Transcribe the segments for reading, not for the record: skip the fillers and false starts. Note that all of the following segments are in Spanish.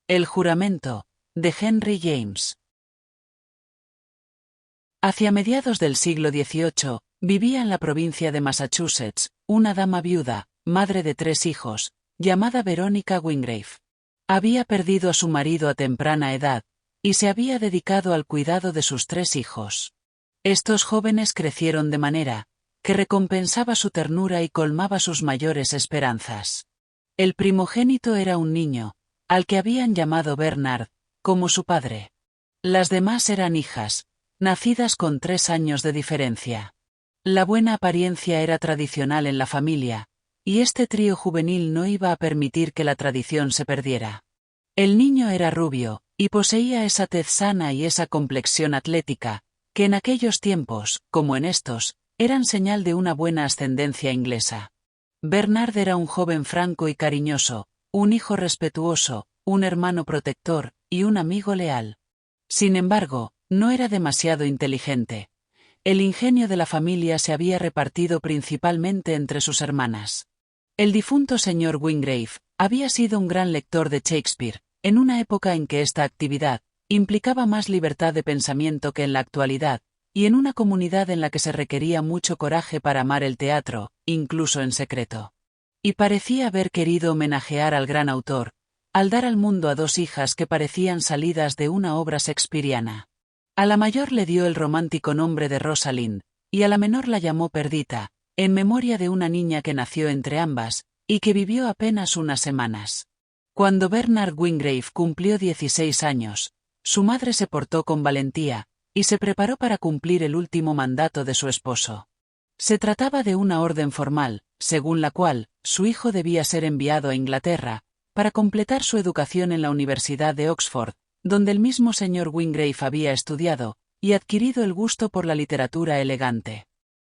El juramento, de Henry James. Hacia mediados del siglo XVIII, vivía en la provincia de Massachusetts, una dama viuda, madre de 3 hijos, llamada Verónica Wingrave. Había perdido a su marido a temprana edad, y se había dedicado al cuidado de sus 3 hijos. Estos jóvenes crecieron de manera que recompensaba su ternura y colmaba sus mayores esperanzas. El primogénito era un niño, al que habían llamado Bernard, como su padre. Las demás eran hijas, nacidas con 3 años de diferencia. La buena apariencia era tradicional en la familia, y este trío juvenil no iba a permitir que la tradición se perdiera. El niño era rubio, y poseía esa tez sana y esa complexión atlética, que en aquellos tiempos, como en estos, eran señal de una buena ascendencia inglesa. Bernard era un joven franco y cariñoso, un hijo respetuoso, un hermano protector, y un amigo leal. Sin embargo, no era demasiado inteligente. El ingenio de la familia se había repartido principalmente entre sus hermanas. El difunto señor Wingrave había sido un gran lector de Shakespeare, en una época en que esta actividad implicaba más libertad de pensamiento que en la actualidad, y en una comunidad en la que se requería mucho coraje para amar el teatro, incluso en secreto. Y parecía haber querido homenajear al gran autor, al dar al mundo a 2 hijas que parecían salidas de una obra shakespeariana. A la mayor le dio el romántico nombre de Rosalind, y a la menor la llamó Perdita, en memoria de una niña que nació entre ambas, y que vivió apenas unas semanas. Cuando Bernard Wingrave cumplió 16 años, su madre se portó con valentía, y se preparó para cumplir el último mandato de su esposo. Se trataba de una orden formal, según la cual, su hijo debía ser enviado a Inglaterra, para completar su educación en la Universidad de Oxford, donde el mismo señor Wingrave había estudiado, y adquirido el gusto por la literatura elegante.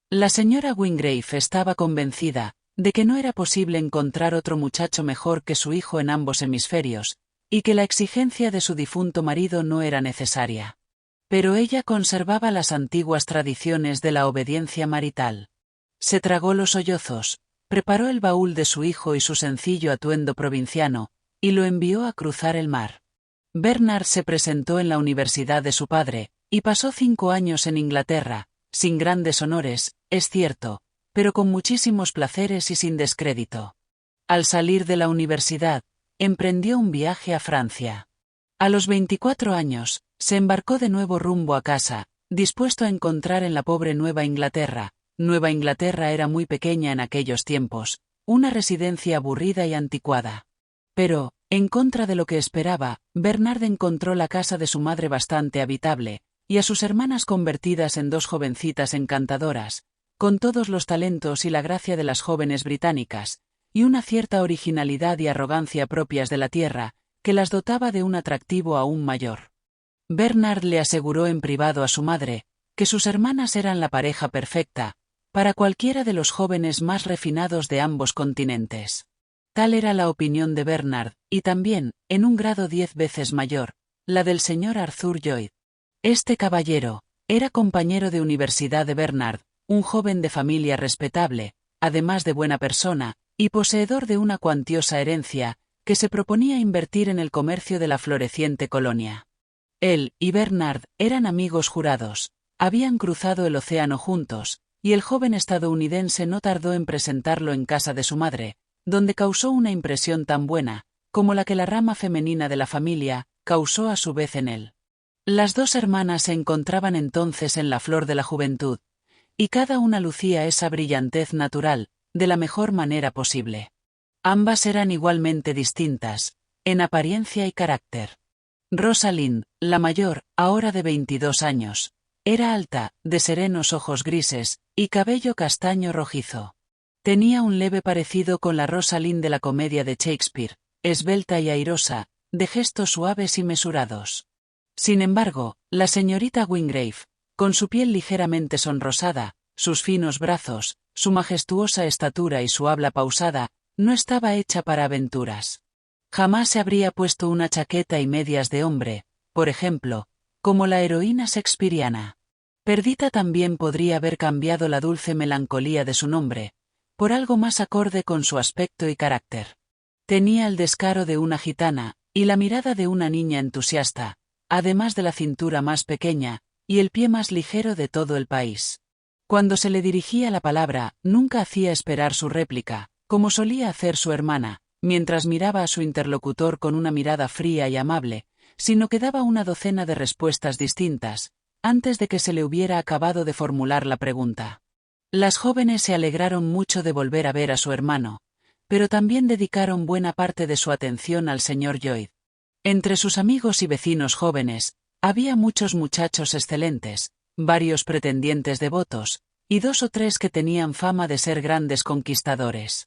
La señora Wingrave estaba convencida de que no era posible encontrar otro muchacho mejor que su hijo en ambos hemisferios, y que la exigencia de su difunto marido no era necesaria. Pero ella conservaba las antiguas tradiciones de la obediencia marital. Se tragó los sollozos, preparó el baúl de su hijo y su sencillo atuendo provinciano, y lo envió a cruzar el mar. Bernard se presentó en la universidad de su padre, y pasó 5 años en Inglaterra, sin grandes honores, es cierto, pero con muchísimos placeres y sin descrédito. Al salir de la universidad, emprendió un viaje a Francia. A los 24 años, se embarcó de nuevo rumbo a casa, dispuesto a encontrar en la pobre Nueva Inglaterra era muy pequeña en aquellos tiempos, una residencia aburrida y anticuada. Pero, en contra de lo que esperaba, Bernard encontró la casa de su madre bastante habitable, y a sus hermanas convertidas en 2 jovencitas encantadoras, con todos los talentos y la gracia de las jóvenes británicas, y una cierta originalidad y arrogancia propias de la tierra, que las dotaba de un atractivo aún mayor. Bernard le aseguró en privado a su madre, que sus hermanas eran la pareja perfecta, para cualquiera de los jóvenes más refinados de ambos continentes. Tal era la opinión de Bernard, y también, en un grado 10 veces mayor, la del señor Arthur Lloyd. Este caballero era compañero de universidad de Bernard, un joven de familia respetable, además de buena persona, y poseedor de una cuantiosa herencia, que se proponía invertir en el comercio de la floreciente colonia. Él y Bernard eran amigos jurados, habían cruzado el océano juntos, y el joven estadounidense no tardó en presentarlo en casa de su madre, donde causó una impresión tan buena, como la que la rama femenina de la familia causó a su vez en él. Las 2 hermanas se encontraban entonces en la flor de la juventud, y cada una lucía esa brillantez natural, de la mejor manera posible. Ambas eran igualmente distintas, en apariencia y carácter. Rosalind, la mayor, ahora de 22 años, era alta, de serenos ojos grises, y cabello castaño rojizo. Tenía un leve parecido con la Rosalind de la comedia de Shakespeare, esbelta y airosa, de gestos suaves y mesurados. Sin embargo, la señorita Wingrave, con su piel ligeramente sonrosada, sus finos brazos, su majestuosa estatura y su habla pausada, no estaba hecha para aventuras. Jamás se habría puesto una chaqueta y medias de hombre, por ejemplo, como la heroína shakespeariana. Perdita también podría haber cambiado la dulce melancolía de su nombre, por algo más acorde con su aspecto y carácter. Tenía el descaro de una gitana, y la mirada de una niña entusiasta, además de la cintura más pequeña, y el pie más ligero de todo el país. Cuando se le dirigía la palabra, nunca hacía esperar su réplica, como solía hacer su hermana, mientras miraba a su interlocutor con una mirada fría y amable, sino que daba una docena de respuestas distintas, antes de que se le hubiera acabado de formular la pregunta. Las jóvenes se alegraron mucho de volver a ver a su hermano, pero también dedicaron buena parte de su atención al señor Lloyd. Entre sus amigos y vecinos jóvenes, había muchos muchachos excelentes, varios pretendientes devotos, y 2 o 3 que tenían fama de ser grandes conquistadores.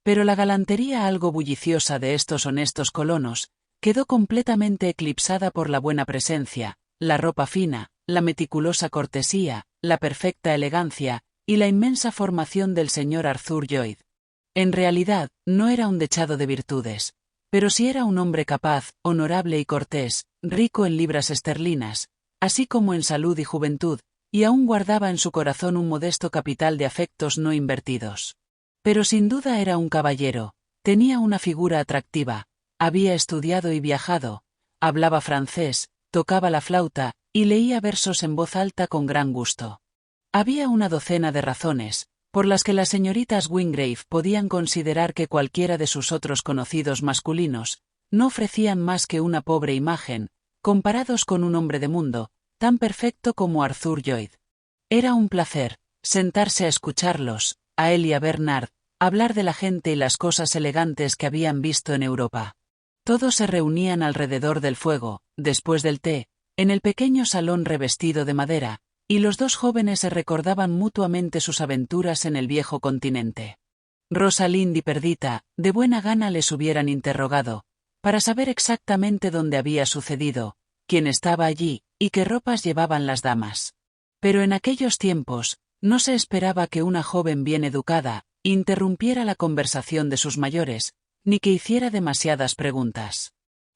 Pero la galantería algo bulliciosa de estos honestos colonos quedó completamente eclipsada por la buena presencia, la ropa fina, la meticulosa cortesía, la perfecta elegancia y la inmensa formación del señor Arthur Lloyd. En realidad, no era un dechado de virtudes, pero sí era un hombre capaz, honorable y cortés, rico en libras esterlinas, así como en salud y juventud, y aún guardaba en su corazón un modesto capital de afectos no invertidos. Pero sin duda era un caballero, tenía una figura atractiva, había estudiado y viajado, hablaba francés, tocaba la flauta, y leía versos en voz alta con gran gusto. Había una docena de razones, por las que las señoritas Wingrave podían considerar que cualquiera de sus otros conocidos masculinos no ofrecían más que una pobre imagen, comparados con un hombre de mundo, tan perfecto como Arthur Lloyd. Era un placer sentarse a escucharlos, a él y a Bernard, hablar de la gente y las cosas elegantes que habían visto en Europa. Todos se reunían alrededor del fuego, después del té, en el pequeño salón revestido de madera, y los 2 jóvenes se recordaban mutuamente sus aventuras en el viejo continente. Rosalind y Perdita, de buena gana les hubieran interrogado, para saber exactamente dónde había sucedido, quién estaba allí, y qué ropas llevaban las damas. Pero en aquellos tiempos, no se esperaba que una joven bien educada interrumpiera la conversación de sus mayores, ni que hiciera demasiadas preguntas.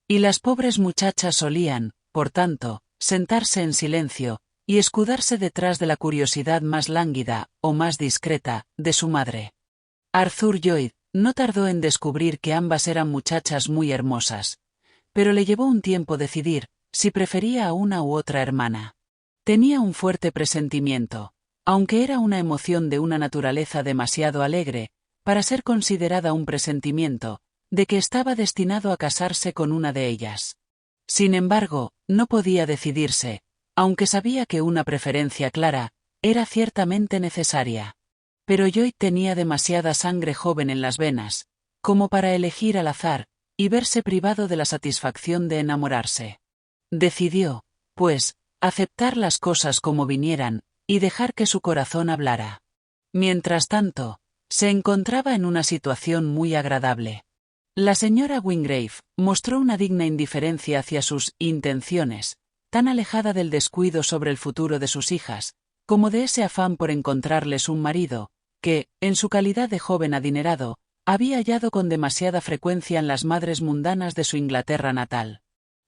Y las pobres muchachas solían, por tanto, sentarse en silencio, y escudarse detrás de la curiosidad más lánguida, o más discreta, de su madre. Arthur Lloyd no tardó en descubrir que ambas eran muchachas muy hermosas, pero le llevó un tiempo decidir si prefería a una u otra hermana. Tenía un fuerte presentimiento, aunque era una emoción de una naturaleza demasiado alegre, para ser considerada un presentimiento, de que estaba destinado a casarse con una de ellas. Sin embargo, no podía decidirse, aunque sabía que una preferencia clara era ciertamente necesaria. Pero Lloyd tenía demasiada sangre joven en las venas, como para elegir al azar, y verse privado de la satisfacción de enamorarse. Decidió, pues, aceptar las cosas como vinieran, y dejar que su corazón hablara. Mientras tanto, se encontraba en una situación muy agradable. La señora Wingrave mostró una digna indiferencia hacia sus intenciones, tan alejada del descuido sobre el futuro de sus hijas, como de ese afán por encontrarles un marido, que, en su calidad de joven adinerado, había hallado con demasiada frecuencia en las madres mundanas de su Inglaterra natal.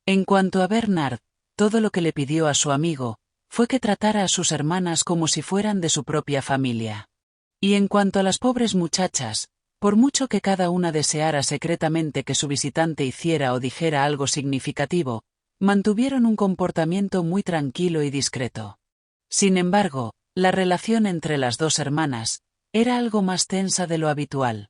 En cuanto a Bernard, todo lo que le pidió a su amigo fue que tratara a sus hermanas como si fueran de su propia familia. Y en cuanto a las pobres muchachas, por mucho que cada una deseara secretamente que su visitante hiciera o dijera algo significativo, mantuvieron un comportamiento muy tranquilo y discreto. Sin embargo, la relación entre las 2 hermanas era algo más tensa de lo habitual.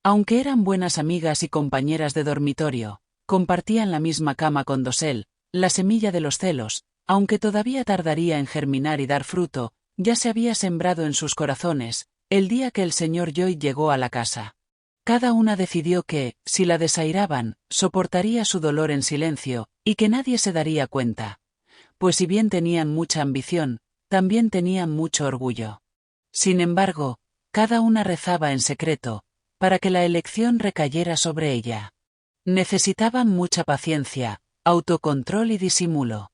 Aunque eran buenas amigas y compañeras de dormitorio, compartían la misma cama con dosel, la semilla de los celos, aunque todavía tardaría en germinar y dar fruto, ya se había sembrado en sus corazones, el día que el señor Lloyd llegó a la casa. Cada una decidió que, si la desairaban, soportaría su dolor en silencio, y que nadie se daría cuenta. Pues si bien tenían mucha ambición, también tenían mucho orgullo. Sin embargo, cada una rezaba en secreto, para que la elección recayera sobre ella. Necesitaban mucha paciencia, autocontrol y disimulo.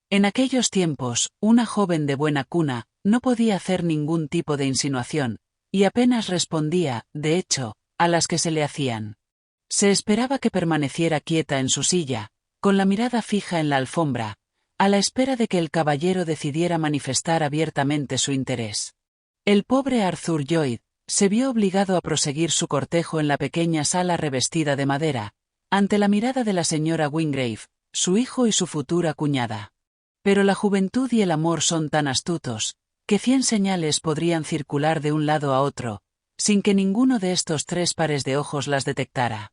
En aquellos tiempos, una joven de buena cuna no podía hacer ningún tipo de insinuación, y apenas respondía, de hecho, a las que se le hacían. Se esperaba que permaneciera quieta en su silla, con la mirada fija en la alfombra, a la espera de que el caballero decidiera manifestar abiertamente su interés. El pobre Arthur Lloyd se vio obligado a proseguir su cortejo en la pequeña sala revestida de madera, ante la mirada de la señora Wingrave, su hijo y su futura cuñada. Pero la juventud y el amor son tan astutos, que 100 señales podrían circular de un lado a otro, sin que ninguno de estos 3 pares de ojos las detectara.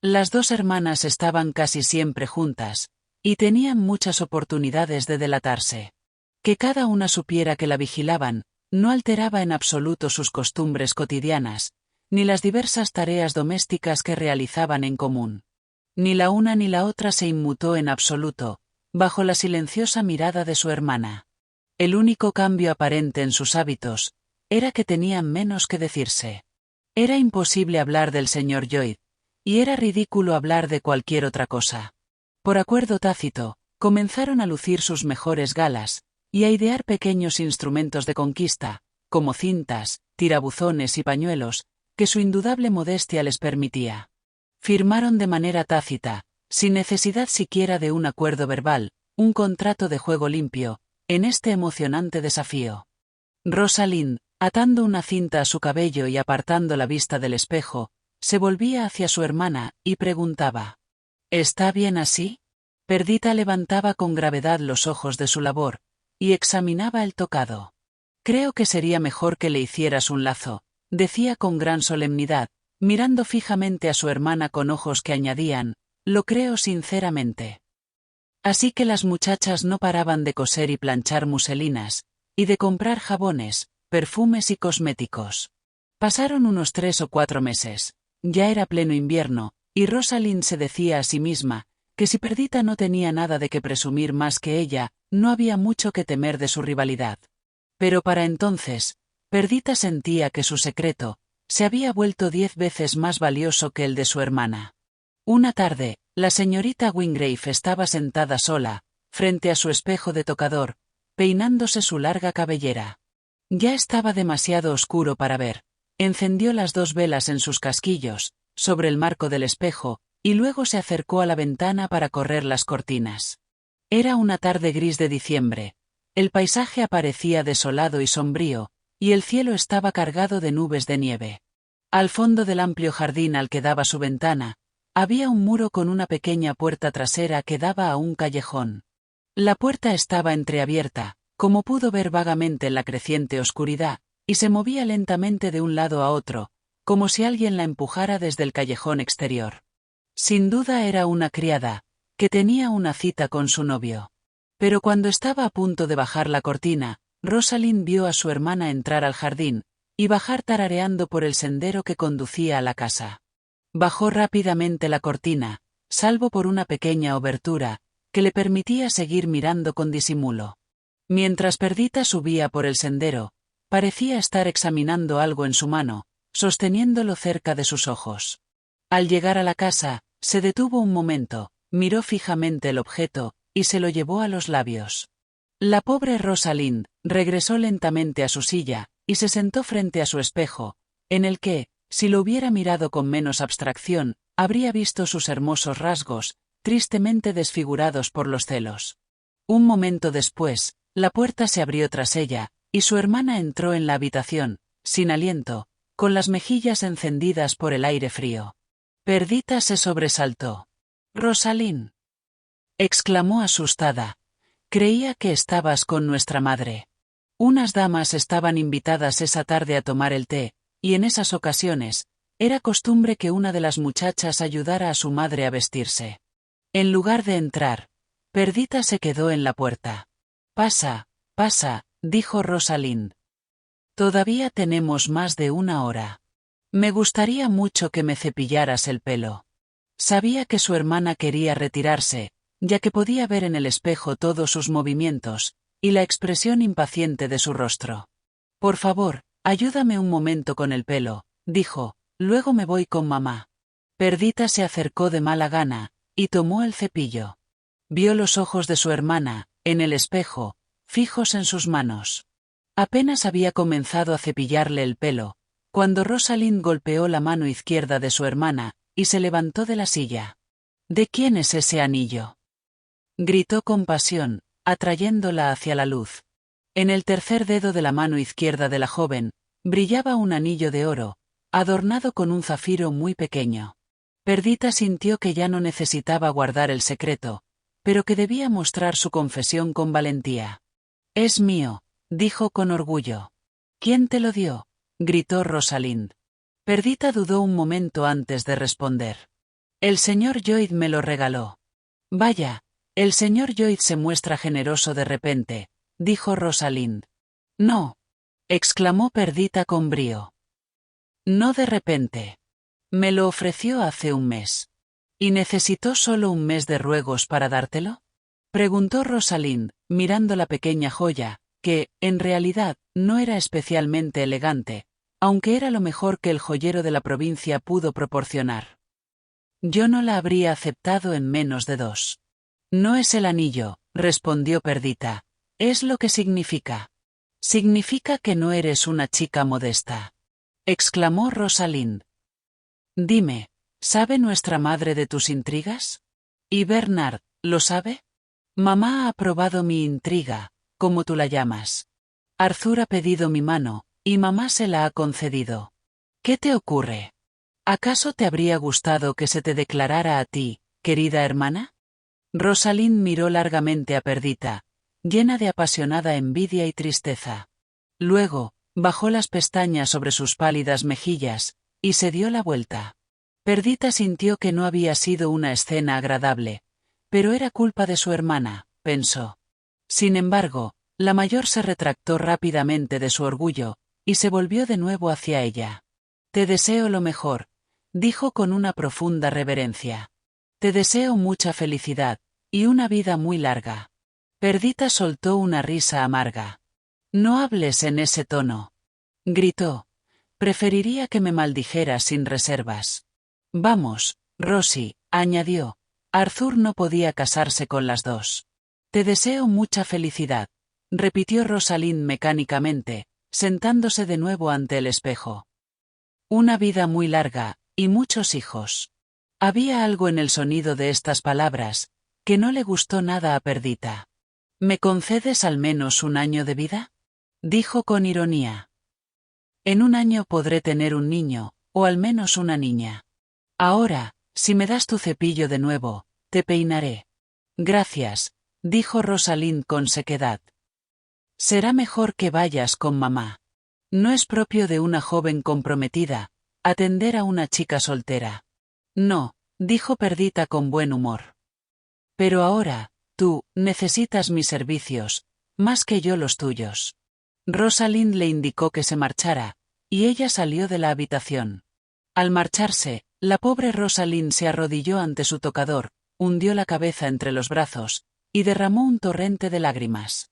Las 2 hermanas estaban casi siempre juntas, y tenían muchas oportunidades de delatarse. Que cada una supiera que la vigilaban, no alteraba en absoluto sus costumbres cotidianas, ni las diversas tareas domésticas que realizaban en común. Ni la una ni la otra se inmutó en absoluto, bajo la silenciosa mirada de su hermana. El único cambio aparente en sus hábitos era que tenían menos que decirse. Era imposible hablar del señor Lloyd, y era ridículo hablar de cualquier otra cosa. Por acuerdo tácito, comenzaron a lucir sus mejores galas, y a idear pequeños instrumentos de conquista, como cintas, tirabuzones y pañuelos, que su indudable modestia les permitía. Firmaron de manera tácita, sin necesidad siquiera de un acuerdo verbal, un contrato de juego limpio, en este emocionante desafío. Rosalind, atando una cinta a su cabello y apartando la vista del espejo, se volvía hacia su hermana y preguntaba: ¿Está bien así? Perdita levantaba con gravedad los ojos de su labor, y examinaba el tocado. Creo que sería mejor que le hicieras un lazo, decía con gran solemnidad, mirando fijamente a su hermana con ojos que añadían: lo creo sinceramente. Así que las muchachas no paraban de coser y planchar muselinas, y de comprar jabones, perfumes y cosméticos. Pasaron unos 3 o 4 meses. Ya era pleno invierno, y Rosalind se decía a sí misma que si Perdita no tenía nada de que presumir más que ella, no había mucho que temer de su rivalidad. Pero para entonces, Perdita sentía que su secreto se había vuelto 10 veces más valioso que el de su hermana. Una tarde, la señorita Wingrave estaba sentada sola, frente a su espejo de tocador, peinándose su larga cabellera. Ya estaba demasiado oscuro para ver. Encendió las 2 velas en sus casquillos, sobre el marco del espejo, y luego se acercó a la ventana para correr las cortinas. Era una tarde gris de diciembre. El paisaje aparecía desolado y sombrío, y el cielo estaba cargado de nubes de nieve. Al fondo del amplio jardín al que daba su ventana, había un muro con una pequeña puerta trasera que daba a un callejón. La puerta estaba entreabierta, como pudo ver vagamente en la creciente oscuridad, y se movía lentamente de un lado a otro, como si alguien la empujara desde el callejón exterior. Sin duda era una criada, que tenía una cita con su novio. Pero cuando estaba a punto de bajar la cortina, Rosalind vio a su hermana entrar al jardín, y bajar tarareando por el sendero que conducía a la casa. Bajó rápidamente la cortina, salvo por una pequeña obertura, que le permitía seguir mirando con disimulo. Mientras Perdita subía por el sendero, parecía estar examinando algo en su mano, sosteniéndolo cerca de sus ojos. Al llegar a la casa, se detuvo un momento, miró fijamente el objeto, y se lo llevó a los labios. La pobre Rosalind regresó lentamente a su silla, y se sentó frente a su espejo, en el que, si lo hubiera mirado con menos abstracción, habría visto sus hermosos rasgos, tristemente desfigurados por los celos. Un momento después, la puerta se abrió tras ella, y su hermana entró en la habitación, sin aliento, con las mejillas encendidas por el aire frío. Perdita se sobresaltó. «Rosalind», exclamó asustada, «creía que estabas con nuestra madre». Unas damas estaban invitadas esa tarde a tomar el té, y en esas ocasiones, era costumbre que una de las muchachas ayudara a su madre a vestirse. En lugar de entrar, Perdita se quedó en la puerta. «Pasa, pasa», dijo Rosalind. «Todavía tenemos más de 1 hora. Me gustaría mucho que me cepillaras el pelo». Sabía que su hermana quería retirarse, ya que podía ver en el espejo todos sus movimientos, y la expresión impaciente de su rostro. «Por favor, ayúdame un momento con el pelo», dijo, «luego me voy con mamá». Perdita se acercó de mala gana, y tomó el cepillo. Vio los ojos de su hermana, en el espejo, fijos en sus manos. Apenas había comenzado a cepillarle el pelo, cuando Rosalind golpeó la mano izquierda de su hermana, y se levantó de la silla. «¿De quién es ese anillo?», gritó con pasión, atrayéndola hacia la luz. En el tercer dedo de la mano izquierda de la joven, brillaba un anillo de oro, adornado con un zafiro muy pequeño. Perdita sintió que ya no necesitaba guardar el secreto, pero que debía mostrar su confesión con valentía. «Es mío», dijo con orgullo. «¿Quién te lo dio?», gritó Rosalind. Perdita dudó un momento antes de responder. «El señor Lloyd me lo regaló». «Vaya, el señor Lloyd se muestra generoso de repente», dijo Rosalind. «No», exclamó Perdita con brío. «No de repente. Me lo ofreció hace un mes». «¿Y necesitó solo un mes de ruegos para dártelo?», preguntó Rosalind, mirando la pequeña joya, que, en realidad, no era especialmente elegante, aunque era lo mejor que el joyero de la provincia pudo proporcionar. «Yo no la habría aceptado en menos de 2. «No es el anillo», respondió Perdita. «Es lo que significa». «Significa que no eres una chica modesta», exclamó Rosalind. «Dime, ¿sabe nuestra madre de tus intrigas? ¿Y Bernard, lo sabe? Mamá ha aprobado mi intriga, como tú la llamas. Arthur ha pedido mi mano, y mamá se la ha concedido. ¿Qué te ocurre? ¿Acaso te habría gustado que se te declarara a ti, querida hermana?» Rosalind miró largamente a Perdita, llena de apasionada envidia y tristeza. Luego, bajó las pestañas sobre sus pálidas mejillas, y se dio la vuelta. Perdita sintió que no había sido una escena agradable, pero era culpa de su hermana, pensó. Sin embargo, la mayor se retractó rápidamente de su orgullo, y se volvió de nuevo hacia ella. «Te deseo lo mejor», dijo con una profunda reverencia. «Te deseo mucha felicidad, y una vida muy larga». Perdita soltó una risa amarga. «No hables en ese tono», gritó. «Preferiría que me maldijeras sin reservas». «Vamos, Rosie», añadió. «Arthur no podía casarse con las dos». «Te deseo mucha felicidad», repitió Rosalind mecánicamente, sentándose de nuevo ante el espejo. «Una vida muy larga, y muchos hijos». Había algo en el sonido de estas palabras, que no le gustó nada a Perdita. «¿Me concedes al menos un año de vida?», dijo con ironía. «En un año podré tener un niño, o al menos una niña. Ahora, si me das tu cepillo de nuevo, te peinaré». «Gracias», dijo Rosalind con sequedad. «Será mejor que vayas con mamá. No es propio de una joven comprometida atender a una chica soltera». «No», dijo Perdita con buen humor. «Pero ahora, tú, necesitas mis servicios, más que yo los tuyos». Rosalind le indicó que se marchara, y ella salió de la habitación. Al marcharse, la pobre Rosalind se arrodilló ante su tocador, hundió la cabeza entre los brazos, y derramó un torrente de lágrimas.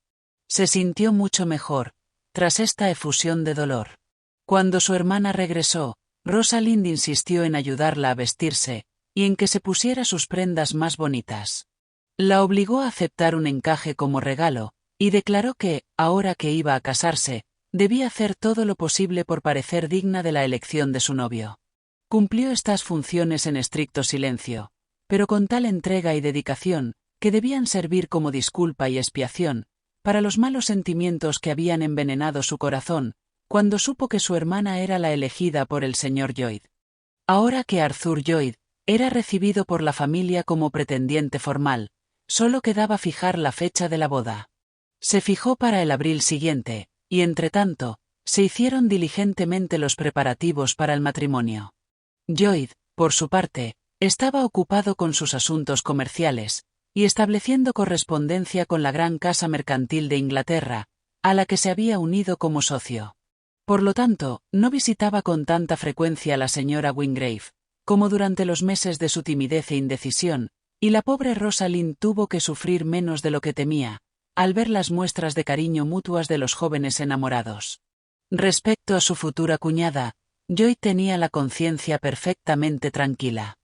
Se sintió mucho mejor, tras esta efusión de dolor. Cuando su hermana regresó, Rosalind insistió en ayudarla a vestirse, y en que se pusiera sus prendas más bonitas. La obligó a aceptar un encaje como regalo, y declaró que, ahora que iba a casarse, debía hacer todo lo posible por parecer digna de la elección de su novio. Cumplió estas funciones en estricto silencio, pero con tal entrega y dedicación, que debían servir como disculpa y expiación, para los malos sentimientos que habían envenenado su corazón, cuando supo que su hermana era la elegida por el señor Lloyd. Ahora que Arthur Lloyd era recibido por la familia como pretendiente formal, solo quedaba fijar la fecha de la boda. Se fijó para el abril siguiente, y entretanto, se hicieron diligentemente los preparativos para el matrimonio. Lloyd, por su parte, estaba ocupado con sus asuntos comerciales, y estableciendo correspondencia con la gran casa mercantil de Inglaterra, a la que se había unido como socio. Por lo tanto, no visitaba con tanta frecuencia a la señora Wingrave, como durante los meses de su timidez e indecisión, y la pobre Rosalind tuvo que sufrir menos de lo que temía, al ver las muestras de cariño mutuas de los jóvenes enamorados. Respecto a su futura cuñada, Lloyd tenía la conciencia perfectamente tranquila.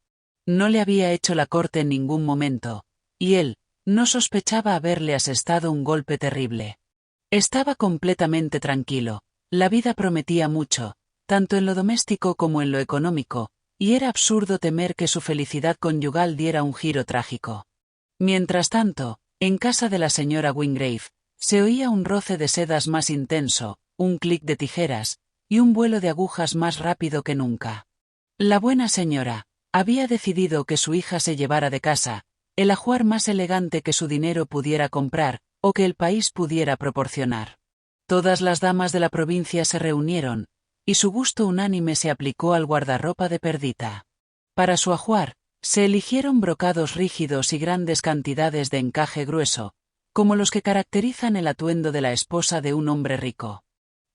No le había hecho la corte en ningún momento, y él no sospechaba haberle asestado un golpe terrible. Estaba completamente tranquilo, la vida prometía mucho, tanto en lo doméstico como en lo económico, y era absurdo temer que su felicidad conyugal diera un giro trágico. Mientras tanto, en casa de la señora Wingrave, se oía un roce de sedas más intenso, un clic de tijeras, y un vuelo de agujas más rápido que nunca. La buena señora, había decidido que su hija se llevara de casa el ajuar más elegante que su dinero pudiera comprar, o que el país pudiera proporcionar. Todas las damas de la provincia se reunieron, y su gusto unánime se aplicó al guardarropa de Perdita. Para su ajuar, se eligieron brocados rígidos y grandes cantidades de encaje grueso, como los que caracterizan el atuendo de la esposa de un hombre rico.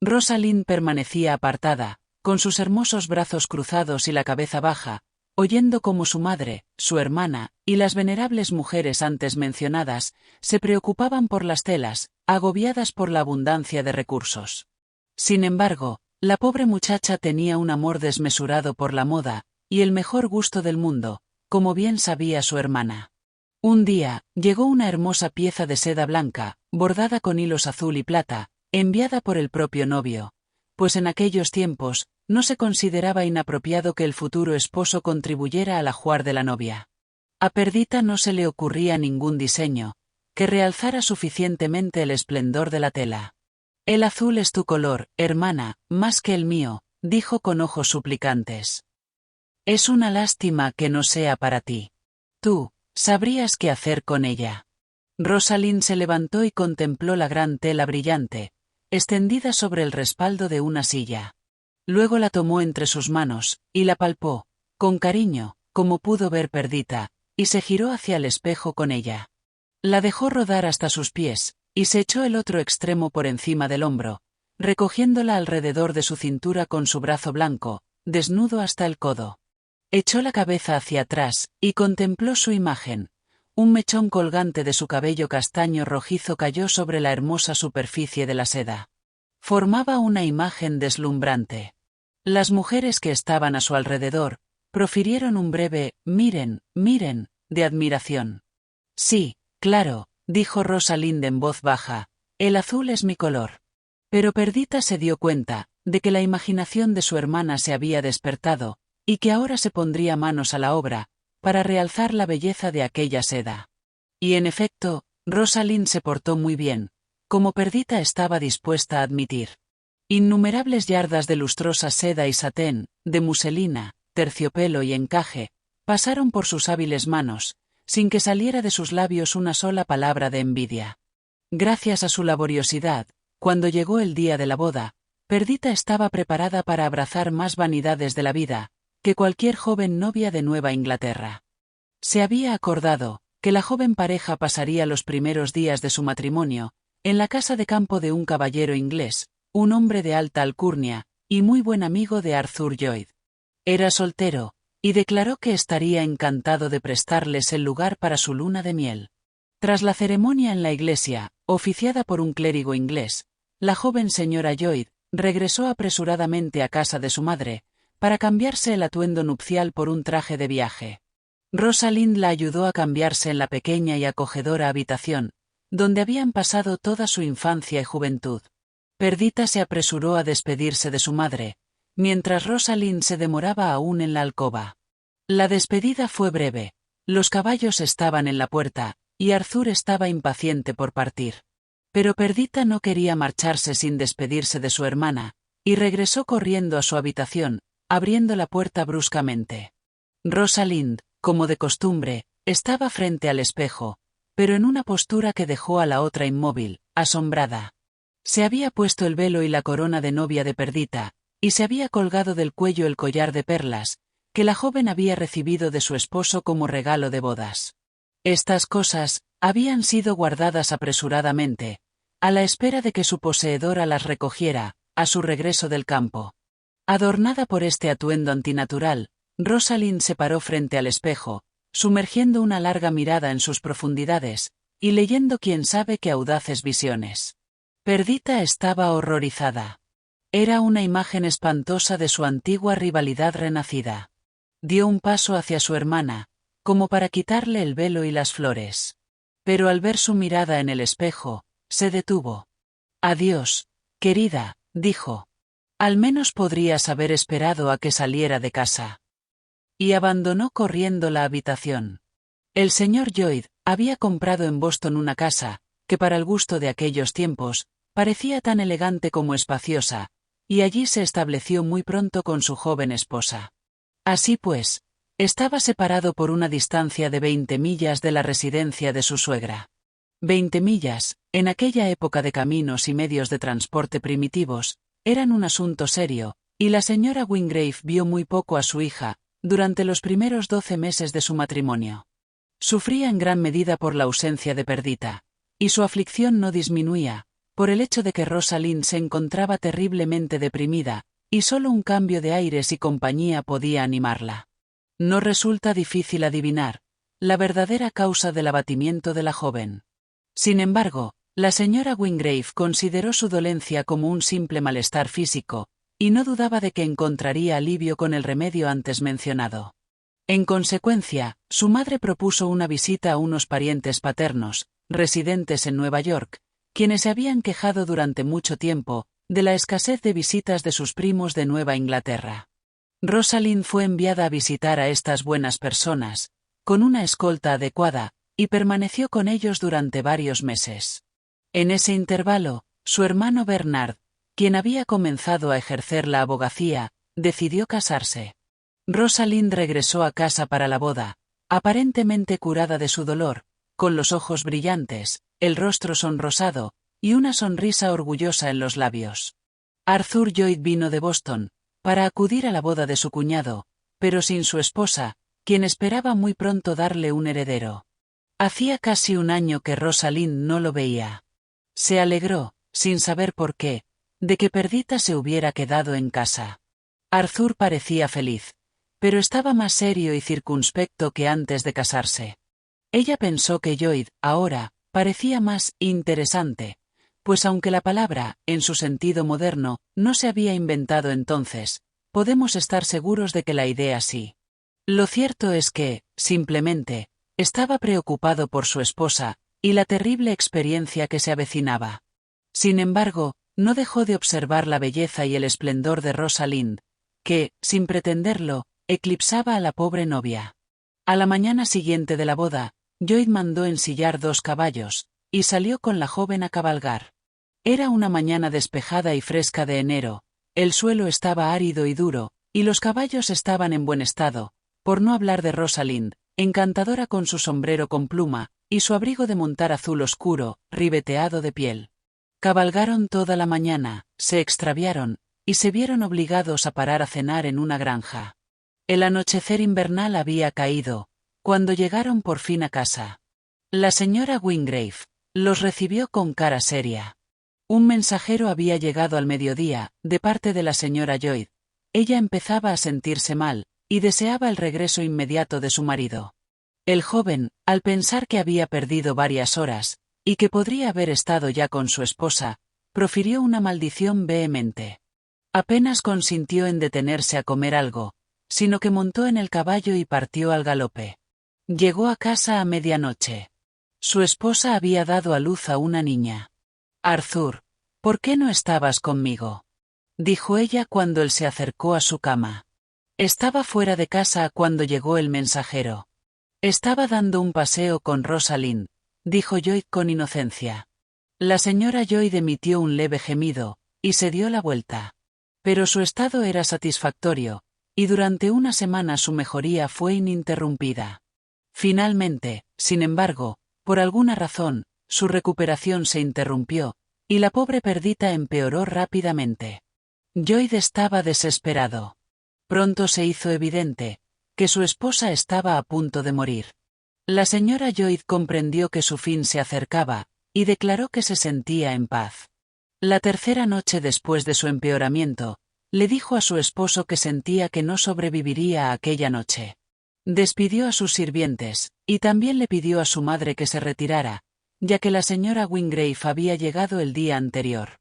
Rosalind permanecía apartada, con sus hermosos brazos cruzados y la cabeza baja, oyendo cómo su madre, su hermana, y las venerables mujeres antes mencionadas, se preocupaban por las telas, agobiadas por la abundancia de recursos. Sin embargo, la pobre muchacha tenía un amor desmesurado por la moda, y el mejor gusto del mundo, como bien sabía su hermana. Un día, llegó una hermosa pieza de seda blanca, bordada con hilos azul y plata, enviada por el propio novio, pues en aquellos tiempos, no se consideraba inapropiado que el futuro esposo contribuyera al ajuar de la novia. A Perdita no se le ocurría ningún diseño que realzara suficientemente el esplendor de la tela. El azul es tu color, hermana, más que el mío, dijo con ojos suplicantes. Es una lástima que no sea para ti. Tú, sabrías qué hacer con ella. Rosalind se levantó y contempló la gran tela brillante, extendida sobre el respaldo de una silla. Luego la tomó entre sus manos, y la palpó, con cariño, como pudo ver Perdita, y se giró hacia el espejo con ella. La dejó rodar hasta sus pies, y se echó el otro extremo por encima del hombro, recogiéndola alrededor de su cintura con su brazo blanco, desnudo hasta el codo. Echó la cabeza hacia atrás, y contempló su imagen. Un mechón colgante de su cabello castaño rojizo cayó sobre la hermosa superficie de la seda. Formaba una imagen deslumbrante. Las mujeres que estaban a su alrededor, profirieron un breve «miren, miren», de admiración. Sí, claro, dijo Rosalind en voz baja, el azul es mi color. Pero Perdita se dio cuenta de que la imaginación de su hermana se había despertado, y que ahora se pondría manos a la obra, para realzar la belleza de aquella seda. Y en efecto, Rosalind se portó muy bien, como Perdita estaba dispuesta a admitir. Innumerables yardas de lustrosa seda y satén, de muselina, terciopelo y encaje, pasaron por sus hábiles manos, sin que saliera de sus labios una sola palabra de envidia. Gracias a su laboriosidad, cuando llegó el día de la boda, Perdita estaba preparada para abrazar más vanidades de la vida, que cualquier joven novia de Nueva Inglaterra. Se había acordado que la joven pareja pasaría los primeros días de su matrimonio en la casa de campo de un caballero inglés, un hombre de alta alcurnia, y muy buen amigo de Arthur Lloyd. Era soltero, y declaró que estaría encantado de prestarles el lugar para su luna de miel. Tras la ceremonia en la iglesia, oficiada por un clérigo inglés, la joven señora Lloyd regresó apresuradamente a casa de su madre, para cambiarse el atuendo nupcial por un traje de viaje. Rosalind la ayudó a cambiarse en la pequeña y acogedora habitación, donde habían pasado toda su infancia y juventud. Perdita se apresuró a despedirse de su madre, mientras Rosalind se demoraba aún en la alcoba. La despedida fue breve, los caballos estaban en la puerta, y Arthur estaba impaciente por partir. Pero Perdita no quería marcharse sin despedirse de su hermana, y regresó corriendo a su habitación, abriendo la puerta bruscamente. Rosalind, como de costumbre, estaba frente al espejo, pero en una postura que dejó a la otra inmóvil, asombrada. Se había puesto el velo y la corona de novia de Perdita, y se había colgado del cuello el collar de perlas, que la joven había recibido de su esposo como regalo de bodas. Estas cosas habían sido guardadas apresuradamente, a la espera de que su poseedora las recogiera, a su regreso del campo. Adornada por este atuendo antinatural, Rosalind se paró frente al espejo, sumergiendo una larga mirada en sus profundidades, y leyendo quién sabe qué audaces visiones. Perdita estaba horrorizada. Era una imagen espantosa de su antigua rivalidad renacida. Dio un paso hacia su hermana, como para quitarle el velo y las flores. Pero al ver su mirada en el espejo, se detuvo. «Adiós, querida», dijo. «Al menos podrías haber esperado a que saliera de casa». Y abandonó corriendo la habitación. El señor Lloyd había comprado en Boston una casa, que para el gusto de aquellos tiempos, parecía tan elegante como espaciosa, y allí se estableció muy pronto con su joven esposa. Así pues, Estaba separado por una distancia de 20 millas de la residencia de su suegra. 20 millas, en aquella época de caminos y medios de transporte primitivos, eran un asunto serio, y la señora Wingrave vio muy poco a su hija, durante los primeros 12 meses de su matrimonio. Sufría en gran medida por la ausencia de Perdita, y su aflicción no disminuía, por el hecho de que Rosalind se encontraba terriblemente deprimida, y solo un cambio de aires y compañía podía animarla. No resulta difícil adivinar la verdadera causa del abatimiento de la joven. Sin embargo, la señora Wingrave consideró su dolencia como un simple malestar físico, y no dudaba de que encontraría alivio con el remedio antes mencionado. En consecuencia, su madre propuso una visita a unos parientes paternos, residentes en Nueva York, quienes se habían quejado durante mucho tiempo de la escasez de visitas de sus primos de Nueva Inglaterra. Rosalind fue enviada a visitar a estas buenas personas, con una escolta adecuada, y permaneció con ellos durante varios meses. En ese intervalo, su hermano Bernard, quien había comenzado a ejercer la abogacía, decidió casarse. Rosalind regresó a casa para la boda, aparentemente curada de su dolor, con los ojos brillantes, el rostro sonrosado, y una sonrisa orgullosa en los labios. Arthur Lloyd vino de Boston, para acudir a la boda de su cuñado, pero sin su esposa, quien esperaba muy pronto darle un heredero. Hacía casi un año que Rosalind no lo veía. Se alegró, sin saber por qué, de que Perdita se hubiera quedado en casa. Arthur parecía feliz, pero estaba más serio y circunspecto que antes de casarse. Ella pensó que Lloyd, ahora, parecía más interesante, pues aunque la palabra, en su sentido moderno, no se había inventado entonces, podemos estar seguros de que la idea sí. Lo cierto es que, simplemente, estaba preocupado por su esposa, y la terrible experiencia que se avecinaba. Sin embargo, no dejó de observar la belleza y el esplendor de Rosalind, que, sin pretenderlo, eclipsaba a la pobre novia. A la mañana siguiente de la boda, Lloyd mandó ensillar 2 caballos, y salió con la joven a cabalgar. Era una mañana despejada y fresca de enero, el suelo estaba árido y duro, y los caballos estaban en buen estado, por no hablar de Rosalind, encantadora con su sombrero con pluma, y su abrigo de montar azul oscuro, ribeteado de piel. Cabalgaron toda la mañana, se extraviaron, y se vieron obligados a parar a cenar en una granja. El anochecer invernal había caído, cuando llegaron por fin a casa. La señora Wingrave los recibió con cara seria. Un mensajero había llegado al mediodía, de parte de la señora Lloyd. Ella empezaba a sentirse mal, y deseaba el regreso inmediato de su marido. El joven, al pensar que había perdido varias horas, y que podría haber estado ya con su esposa, profirió una maldición vehemente. Apenas consintió en detenerse a comer algo, sino que montó en el caballo y partió al galope. Llegó a casa a medianoche. Su esposa había dado a luz a una niña. «Arthur, ¿por qué no estabas conmigo?», dijo ella cuando él se acercó a su cama. Estaba fuera de casa cuando llegó el mensajero. Estaba dando un paseo con Rosalind, dijo Lloyd con inocencia. La señora Lloyd emitió un leve gemido, y se dio la vuelta. Pero su estado era satisfactorio, y durante una semana su mejoría fue ininterrumpida. Finalmente, sin embargo, por alguna razón, su recuperación se interrumpió, y la pobre Perdita empeoró rápidamente. Lloyd estaba desesperado. Pronto se hizo evidente que su esposa estaba a punto de morir. La señora Lloyd comprendió que su fin se acercaba, y declaró que se sentía en paz. La tercera noche después de su empeoramiento, le dijo a su esposo que sentía que no sobreviviría a aquella noche. Despidió a sus sirvientes, y también le pidió a su madre que se retirara, ya que la señora Wingrave había llegado el día anterior.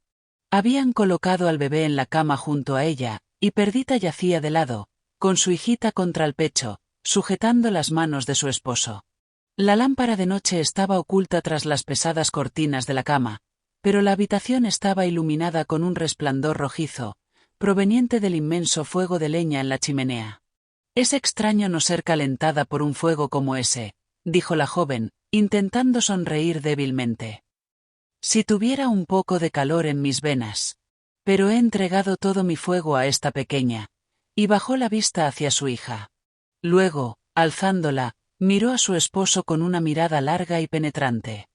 Habían colocado al bebé en la cama junto a ella, y Perdita yacía de lado, con su hijita contra el pecho, sujetando las manos de su esposo. La lámpara de noche estaba oculta tras las pesadas cortinas de la cama, pero la habitación estaba iluminada con un resplandor rojizo, proveniente del inmenso fuego de leña en la chimenea. «Es extraño no ser calentada por un fuego como ese», dijo la joven, intentando sonreír débilmente. «Si tuviera un poco de calor en mis venas. Pero he entregado todo mi fuego a esta pequeña», y bajó la vista hacia su hija. Luego, alzándola, miró a su esposo con una mirada larga y penetrante.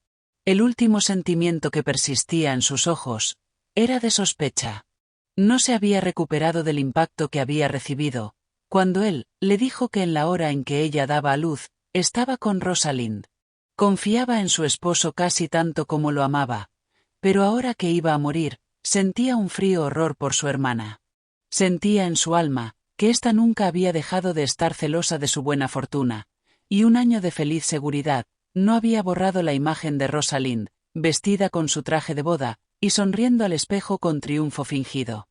El último sentimiento que persistía en sus ojos era de sospecha. No se había recuperado del impacto que había recibido, cuando él le dijo que en la hora en que ella daba a luz, estaba con Rosalind. Confiaba en su esposo casi tanto como lo amaba, pero ahora que iba a morir, sentía un frío horror por su hermana. Sentía en su alma que ésta nunca había dejado de estar celosa de su buena fortuna, y un año de feliz seguridad no había borrado la imagen de Rosalind, vestida con su traje de boda, y sonriendo al espejo con triunfo fingido.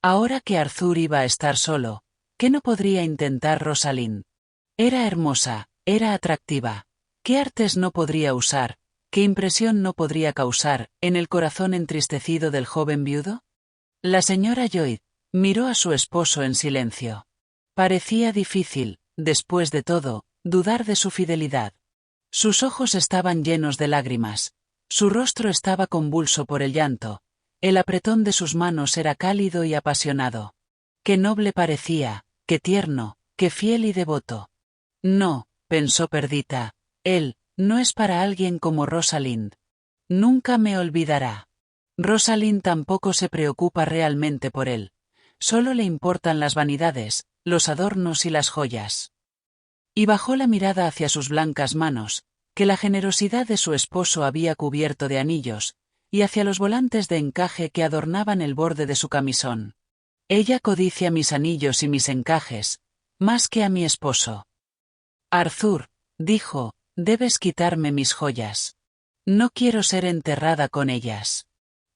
Ahora que Arthur iba a estar solo, ¿qué no podría intentar Rosalind? Era hermosa, era atractiva. ¿Qué artes no podría usar, qué impresión no podría causar en el corazón entristecido del joven viudo? La señora Lloyd miró a su esposo en silencio. Parecía difícil, después de todo, dudar de su fidelidad. Sus ojos estaban llenos de lágrimas. Su rostro estaba convulso por el llanto. El apretón de sus manos era cálido y apasionado. Qué noble parecía, qué tierno, qué fiel y devoto. No, pensó Perdita, él no es para alguien como Rosalind. Nunca me olvidará. Rosalind tampoco se preocupa realmente por él. Solo le importan las vanidades, los adornos y las joyas. Y bajó la mirada hacia sus blancas manos, que la generosidad de su esposo había cubierto de anillos, y hacia los volantes de encaje que adornaban el borde de su camisón. Ella codicia mis anillos y mis encajes, más que a mi esposo. Arthur, dijo, debes quitarme mis joyas. No quiero ser enterrada con ellas.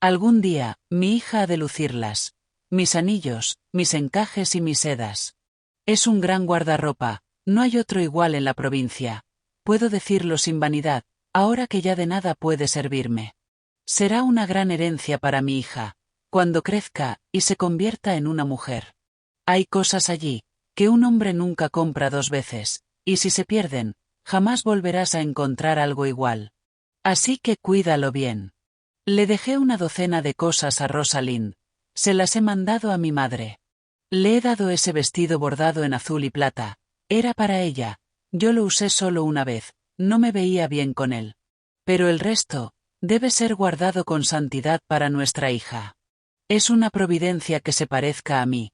Algún día, mi hija ha de lucirlas. Mis anillos, mis encajes y mis sedas. Es un gran guardarropa, no hay otro igual en la provincia. Puedo decirlo sin vanidad, ahora que ya de nada puede servirme. Será una gran herencia para mi hija, cuando crezca y se convierta en una mujer. Hay cosas allí, que un hombre nunca compra dos veces, y si se pierden, jamás volverás a encontrar algo igual. Así que cuídalo bien. Le dejé una docena de cosas a Rosalind. Se las he mandado a mi madre. Le he dado ese vestido bordado en azul y plata. Era para ella. Yo lo usé solo una vez. No me veía bien con él. Pero el resto debe ser guardado con santidad para nuestra hija. Es una providencia que se parezca a mí.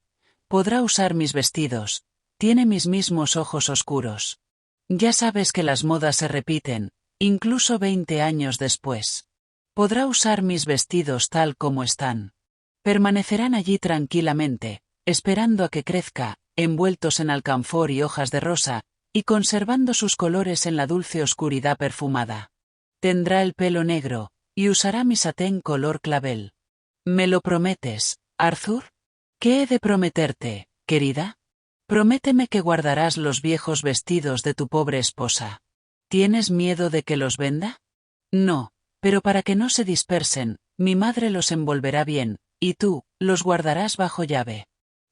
Podrá usar mis vestidos. Tiene mis mismos ojos oscuros. Ya sabes que las modas se repiten, incluso 20 años después. Podrá usar mis vestidos tal como están. Permanecerán allí tranquilamente, esperando a que crezca, envueltos en alcanfor y hojas de rosa, y conservando sus colores en la dulce oscuridad perfumada. Tendrá el pelo negro, y usará mi satén color clavel. ¿Me lo prometes, Arthur? ¿Qué he de prometerte, querida? Prométeme que guardarás los viejos vestidos de tu pobre esposa. ¿Tienes miedo de que los venda? No, pero para que no se dispersen, mi madre los envolverá bien, y tú, los guardarás bajo llave.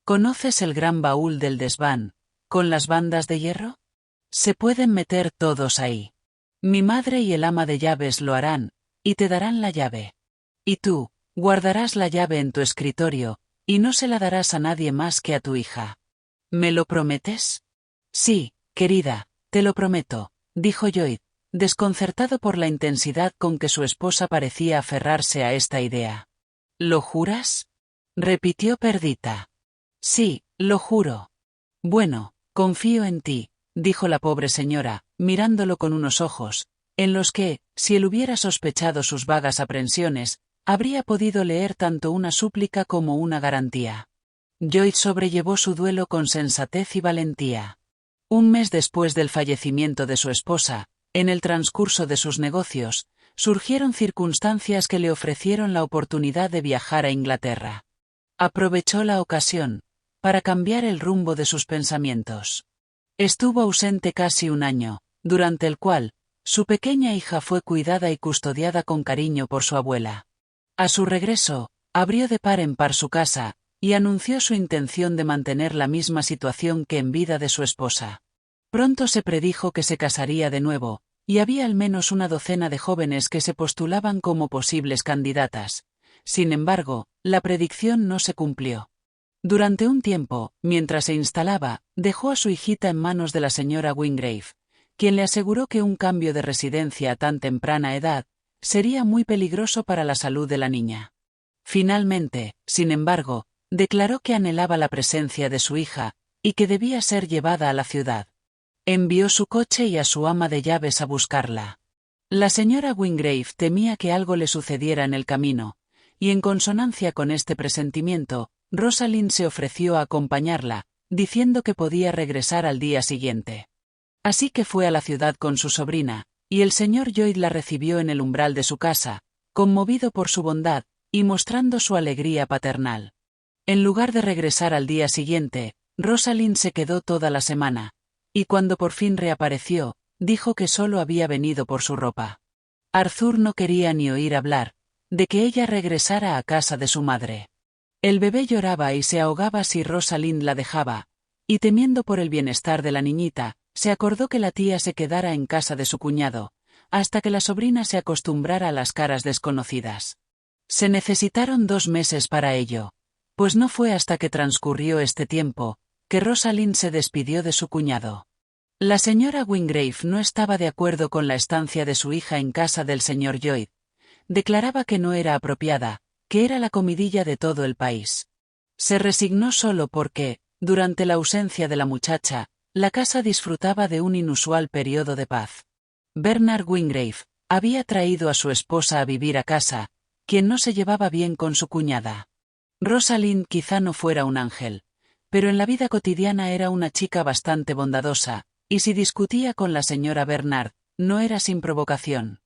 ¿Conoces el gran baúl del desván, con las bandas de hierro? Se pueden meter todos ahí. Mi madre y el ama de llaves lo harán, y te darán la llave. Y tú, guardarás la llave en tu escritorio, y no se la darás a nadie más que a tu hija. ¿Me lo prometes? Sí, querida, te lo prometo, dijo Lloyd, desconcertado por la intensidad con que su esposa parecía aferrarse a esta idea. ¿Lo juras? Repitió Perdita. Sí, lo juro. Bueno, confío en ti, dijo la pobre señora, mirándolo con unos ojos, en los que, si él hubiera sospechado sus vagas aprensiones, habría podido leer tanto una súplica como una garantía. Lloyd sobrellevó su duelo con sensatez y valentía. Un mes después del fallecimiento de su esposa, en el transcurso de sus negocios, surgieron circunstancias que le ofrecieron la oportunidad de viajar a Inglaterra. Aprovechó la ocasión para cambiar el rumbo de sus pensamientos. Estuvo ausente casi un año, durante el cual, su pequeña hija fue cuidada y custodiada con cariño por su abuela. A su regreso, abrió de par en par su casa, y anunció su intención de mantener la misma situación que en vida de su esposa. Pronto se predijo que se casaría de nuevo, y había al menos una docena de jóvenes que se postulaban como posibles candidatas. Sin embargo, la predicción no se cumplió. Durante un tiempo, mientras se instalaba, dejó a su hijita en manos de la señora Wingrave, quien le aseguró que un cambio de residencia a tan temprana edad sería muy peligroso para la salud de la niña. Finalmente, sin embargo, declaró que anhelaba la presencia de su hija y que debía ser llevada a la ciudad. Envió su coche y a su ama de llaves a buscarla. La señora Wingrave temía que algo le sucediera en el camino, y en consonancia con este presentimiento, Rosalind se ofreció a acompañarla, diciendo que podía regresar al día siguiente. Así que fue a la ciudad con su sobrina, y el señor Lloyd la recibió en el umbral de su casa, conmovido por su bondad, y mostrando su alegría paternal. En lugar de regresar al día siguiente, Rosalind se quedó toda la semana, y cuando por fin reapareció, dijo que solo había venido por su ropa. Arthur no quería ni oír hablar de que ella regresara a casa de su madre. El bebé lloraba y se ahogaba si Rosalind la dejaba, y temiendo por el bienestar de la niñita, se acordó que la tía se quedara en casa de su cuñado, hasta que la sobrina se acostumbrara a las caras desconocidas. Se necesitaron 2 meses para ello, pues no fue hasta que transcurrió este tiempo, que Rosalind se despidió de su cuñado. La señora Wingrave no estaba de acuerdo con la estancia de su hija en casa del señor Lloyd. Declaraba que no era apropiada, que era la comidilla de todo el país. Se resignó solo porque, durante la ausencia de la muchacha, la casa disfrutaba de un inusual periodo de paz. Bernard Wingrave había traído a su esposa a vivir a casa, quien no se llevaba bien con su cuñada. Rosalind quizá no fuera un ángel, pero en la vida cotidiana era una chica bastante bondadosa, y si discutía con la señora Bernard, no era sin provocación.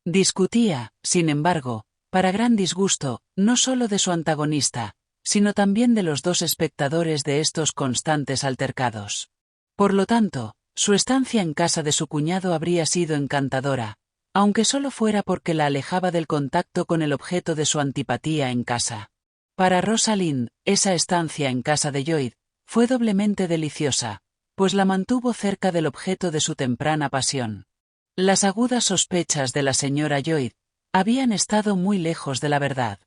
Discutía, sin embargo, para gran disgusto, no solo de su antagonista, sino también de los 2 espectadores de estos constantes altercados. Por lo tanto, su estancia en casa de su cuñado habría sido encantadora, aunque solo fuera porque la alejaba del contacto con el objeto de su antipatía en casa. Para Rosalind, esa estancia en casa de Lloyd fue doblemente deliciosa, pues la mantuvo cerca del objeto de su temprana pasión. Las agudas sospechas de la señora Lloyd habían estado muy lejos de la verdad.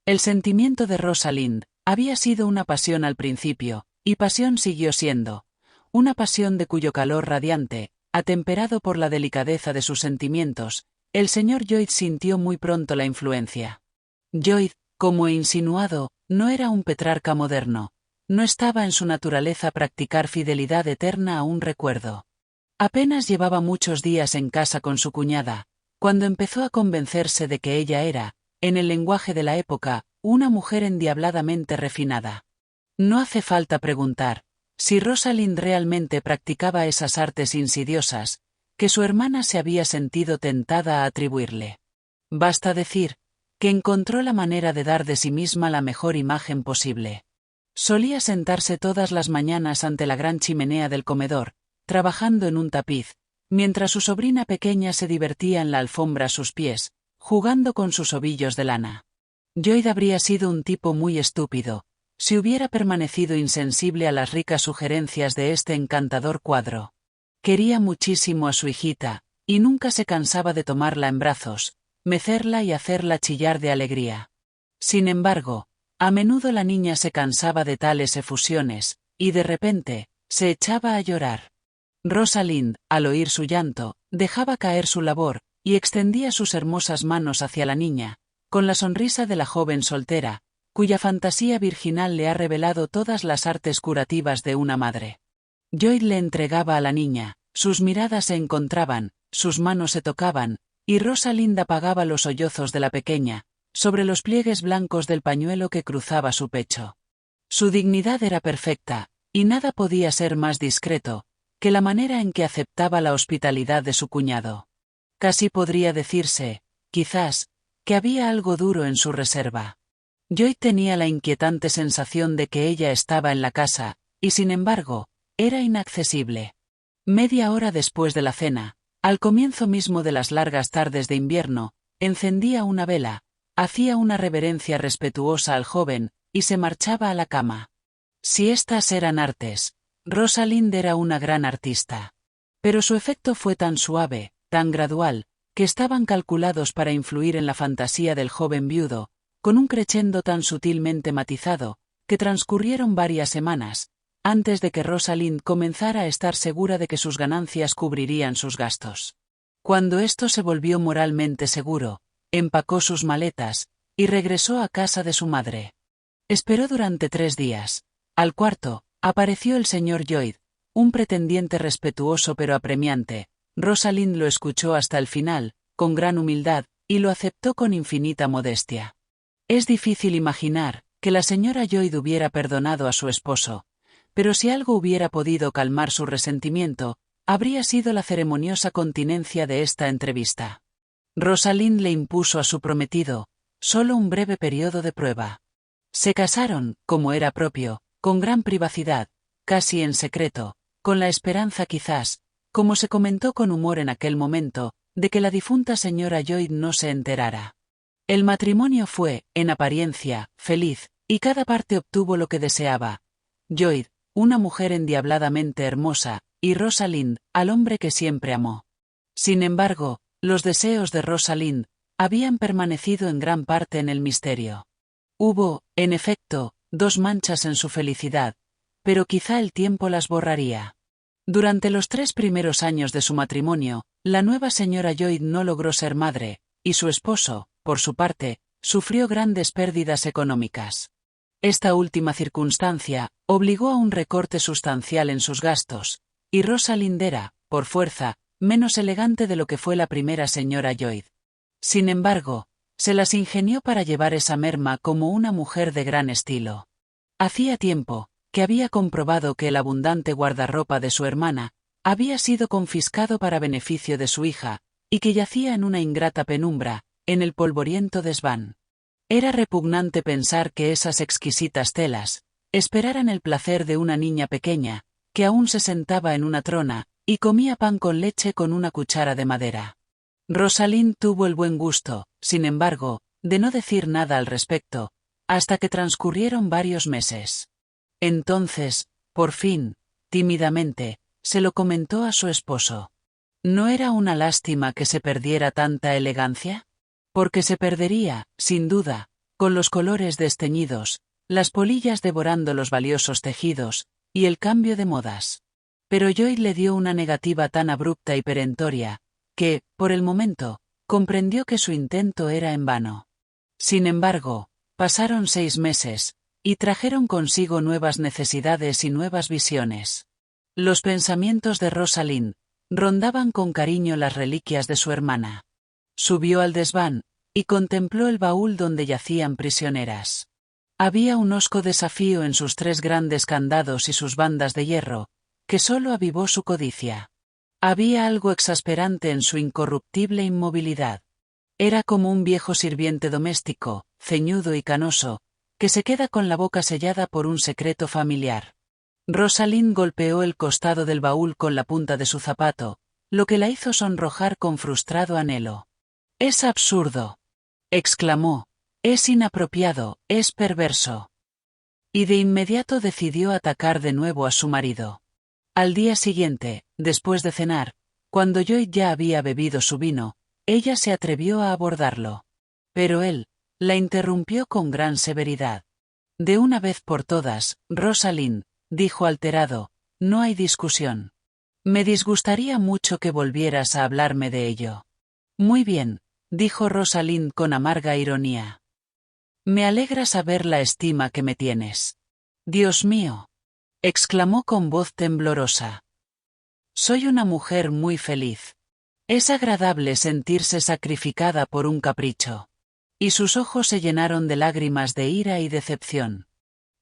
El sentimiento de Rosalind había sido una pasión al principio, y pasión siguió siendo, una pasión de cuyo calor radiante, atemperado por la delicadeza de sus sentimientos, el señor Lloyd sintió muy pronto la influencia. Lloyd, como he insinuado, no era un Petrarca moderno, no estaba en su naturaleza practicar fidelidad eterna a un recuerdo. Apenas llevaba muchos días en casa con su cuñada, cuando empezó a convencerse de que ella era, en el lenguaje de la época, una mujer endiabladamente refinada. No hace falta preguntar si Rosalind realmente practicaba esas artes insidiosas, que su hermana se había sentido tentada a atribuirle. Basta decir que encontró la manera de dar de sí misma la mejor imagen posible. Solía sentarse todas las mañanas ante la gran chimenea del comedor, trabajando en un tapiz, mientras su sobrina pequeña se divertía en la alfombra a sus pies, jugando con sus ovillos de lana. Lloyd habría sido un tipo muy estúpido, si hubiera permanecido insensible a las ricas sugerencias de este encantador cuadro. Quería muchísimo a su hijita, y nunca se cansaba de tomarla en brazos, mecerla y hacerla chillar de alegría. Sin embargo, a menudo la niña se cansaba de tales efusiones, y de repente, se echaba a llorar. Rosalind, al oír su llanto, dejaba caer su labor, y extendía sus hermosas manos hacia la niña, con la sonrisa de la joven soltera, cuya fantasía virginal le ha revelado todas las artes curativas de una madre. Lloyd le entregaba a la niña, sus miradas se encontraban, sus manos se tocaban, y Rosalind apagaba los sollozos de la pequeña, sobre los pliegues blancos del pañuelo que cruzaba su pecho. Su dignidad era perfecta, y nada podía ser más discreto que la manera en que aceptaba la hospitalidad de su cuñado. Casi podría decirse, quizás, que había algo duro en su reserva. Lloyd tenía la inquietante sensación de que ella estaba en la casa, y sin embargo, era inaccesible. Media hora después de la cena, al comienzo mismo de las largas tardes de invierno, encendía una vela, hacía una reverencia respetuosa al joven, y se marchaba a la cama. Si estas eran artes, Rosalind era una gran artista. Pero su efecto fue tan suave, tan gradual, que estaban calculados para influir en la fantasía del joven viudo, con un crescendo tan sutilmente matizado, que transcurrieron varias semanas, antes de que Rosalind comenzara a estar segura de que sus ganancias cubrirían sus gastos. Cuando esto se volvió moralmente seguro, empacó sus maletas, y regresó a casa de su madre. Esperó durante 3 días. Al cuarto, apareció el señor Lloyd, un pretendiente respetuoso pero apremiante. Rosalind lo escuchó hasta el final, con gran humildad, y lo aceptó con infinita modestia. Es difícil imaginar que la señora Lloyd hubiera perdonado a su esposo, pero si algo hubiera podido calmar su resentimiento, habría sido la ceremoniosa continencia de esta entrevista. Rosalind le impuso a su prometido solo un breve periodo de prueba. Se casaron, como era propio, con gran privacidad, casi en secreto, con la esperanza quizás, como se comentó con humor en aquel momento, de que la difunta señora Lloyd no se enterara. El matrimonio fue, en apariencia, feliz, y cada parte obtuvo lo que deseaba. Lloyd, una mujer endiabladamente hermosa, y Rosalind, al hombre que siempre amó. Sin embargo, los deseos de Rosalind habían permanecido en gran parte en el misterio. Hubo, en efecto, 2 manchas en su felicidad, pero quizá el tiempo las borraría. Durante los 3 primeros años de su matrimonio, la nueva señora Lloyd no logró ser madre, y su esposo, por su parte, sufrió grandes pérdidas económicas. Esta última circunstancia obligó a un recorte sustancial en sus gastos, y Rosalind era, por fuerza, menos elegante de lo que fue la primera señora Lloyd. Sin embargo, se las ingenió para llevar esa merma como una mujer de gran estilo. Hacía tiempo que había comprobado que el abundante guardarropa de su hermana había sido confiscado para beneficio de su hija, y que yacía en una ingrata penumbra, en el polvoriento desván. Era repugnante pensar que esas exquisitas telas esperaran el placer de una niña pequeña, que aún se sentaba en una trona, y comía pan con leche con una cuchara de madera. Rosalind tuvo el buen gusto, sin embargo, de no decir nada al respecto, hasta que transcurrieron varios meses. Entonces, por fin, tímidamente, se lo comentó a su esposo. ¿No era una lástima que se perdiera tanta elegancia? Porque se perdería, sin duda, con los colores desteñidos, las polillas devorando los valiosos tejidos, y el cambio de modas. Pero Lloyd le dio una negativa tan abrupta y perentoria, que, por el momento, comprendió que su intento era en vano. Sin embargo, pasaron 6 meses, y trajeron consigo nuevas necesidades y nuevas visiones. Los pensamientos de Rosalind rondaban con cariño las reliquias de su hermana. Subió al desván, y contempló el baúl donde yacían prisioneras. Había un hosco desafío en sus 3 grandes candados y sus bandas de hierro, que sólo avivó su codicia. Había algo exasperante en su incorruptible inmovilidad. Era como un viejo sirviente doméstico, ceñudo y canoso, que se queda con la boca sellada por un secreto familiar. Rosalind golpeó el costado del baúl con la punta de su zapato, lo que la hizo sonrojar con frustrado anhelo. «Es absurdo», exclamó, «es inapropiado, es perverso». Y de inmediato decidió atacar de nuevo a su marido. Al día siguiente, después de cenar, cuando Lloyd ya había bebido su vino, ella se atrevió a abordarlo. Pero él la interrumpió con gran severidad. «De una vez por todas, Rosalind», dijo alterado, «no hay discusión. Me disgustaría mucho que volvieras a hablarme de ello». «Muy bien», dijo Rosalind con amarga ironía. «Me alegra saber la estima que me tienes». «Dios mío», exclamó con voz temblorosa. «Soy una mujer muy feliz. Es agradable sentirse sacrificada por un capricho». Y sus ojos se llenaron de lágrimas de ira y decepción.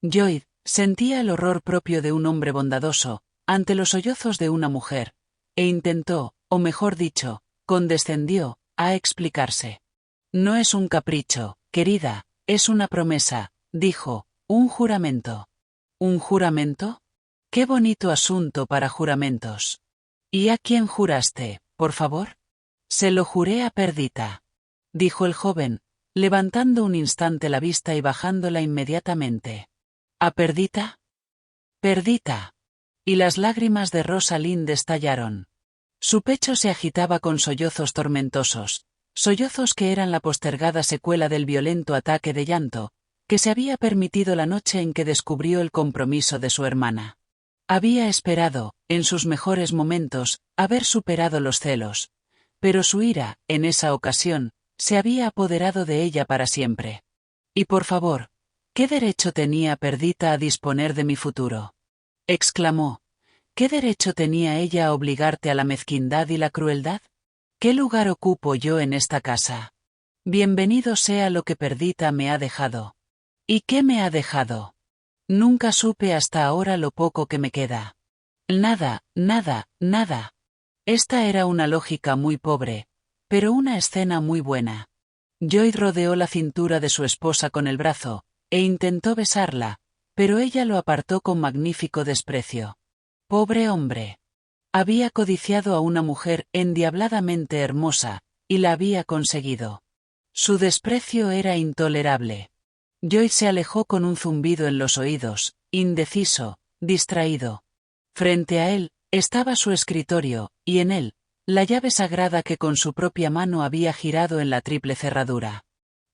Lloyd sentía el horror propio de un hombre bondadoso, ante los sollozos de una mujer, e intentó, o mejor dicho, condescendió, a explicarse. «No es un capricho, querida, es una promesa», dijo, «un juramento». «¿Un juramento? Qué bonito asunto para juramentos». «¿Y a quién juraste, por favor?» «Se lo juré a Perdita», dijo el joven, levantando un instante la vista y bajándola inmediatamente. «¿A Perdita?» «Perdita». Y las lágrimas de Rosalind estallaron. Su pecho se agitaba con sollozos tormentosos, sollozos que eran la postergada secuela del violento ataque de llanto, que se había permitido la noche en que descubrió el compromiso de su hermana. Había esperado, en sus mejores momentos, haber superado los celos. Pero su ira, en esa ocasión, se había apoderado de ella para siempre. Y por favor, ¿qué derecho tenía Perdita a disponer de mi futuro? Exclamó. ¿Qué derecho tenía ella a obligarte a la mezquindad y la crueldad? ¿Qué lugar ocupo yo en esta casa? Bienvenido sea lo que Perdita me ha dejado. ¿Y qué me ha dejado? Nunca supe hasta ahora lo poco que me queda. Nada, nada, nada. Esta era una lógica muy pobre, pero una escena muy buena. Lloyd rodeó la cintura de su esposa con el brazo, e intentó besarla, pero ella lo apartó con magnífico desprecio. Pobre hombre. Había codiciado a una mujer endiabladamente hermosa, y la había conseguido. Su desprecio era intolerable. Lloyd se alejó con un zumbido en los oídos, indeciso, distraído. Frente a él, estaba su escritorio, y en él, la llave sagrada que con su propia mano había girado en la triple cerradura.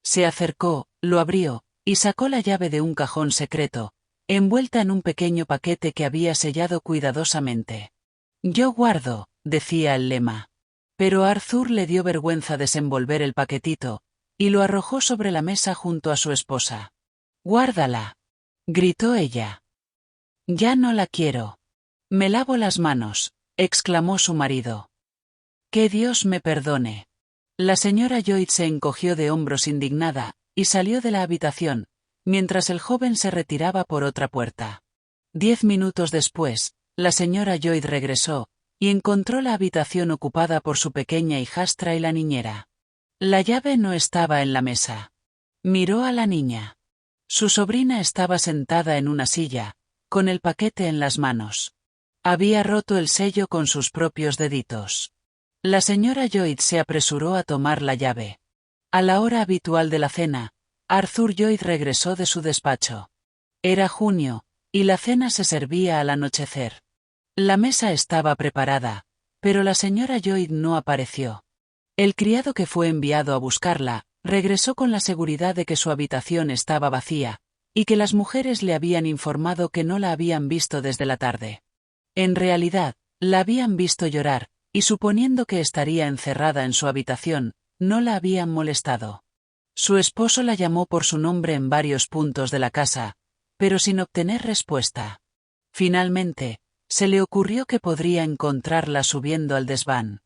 Se acercó, lo abrió, y sacó la llave de un cajón secreto, envuelta en un pequeño paquete que había sellado cuidadosamente. Yo guardo, decía el lema. Pero a Arthur le dio vergüenza desenvolver el paquetito, y lo arrojó sobre la mesa junto a su esposa. «Guárdala», gritó ella. «Ya no la quiero. Me lavo las manos», exclamó su marido. «Que Dios me perdone». La señora Lloyd se encogió de hombros indignada, y salió de la habitación, mientras el joven se retiraba por otra puerta. 10 minutos después, la señora Lloyd regresó, y encontró la habitación ocupada por su pequeña hijastra y la niñera. La llave no estaba en la mesa. Miró a la niña. Su sobrina estaba sentada en una silla, con el paquete en las manos. Había roto el sello con sus propios deditos. La señora Lloyd se apresuró a tomar la llave. A la hora habitual de la cena, Arthur Lloyd regresó de su despacho. Era junio, y la cena se servía al anochecer. La mesa estaba preparada, pero la señora Lloyd no apareció. El criado que fue enviado a buscarla, regresó con la seguridad de que su habitación estaba vacía, y que las mujeres le habían informado que no la habían visto desde la tarde. En realidad, la habían visto llorar, y suponiendo que estaría encerrada en su habitación, no la habían molestado. Su esposo la llamó por su nombre en varios puntos de la casa, pero sin obtener respuesta. Finalmente, se le ocurrió que podría encontrarla subiendo al desván.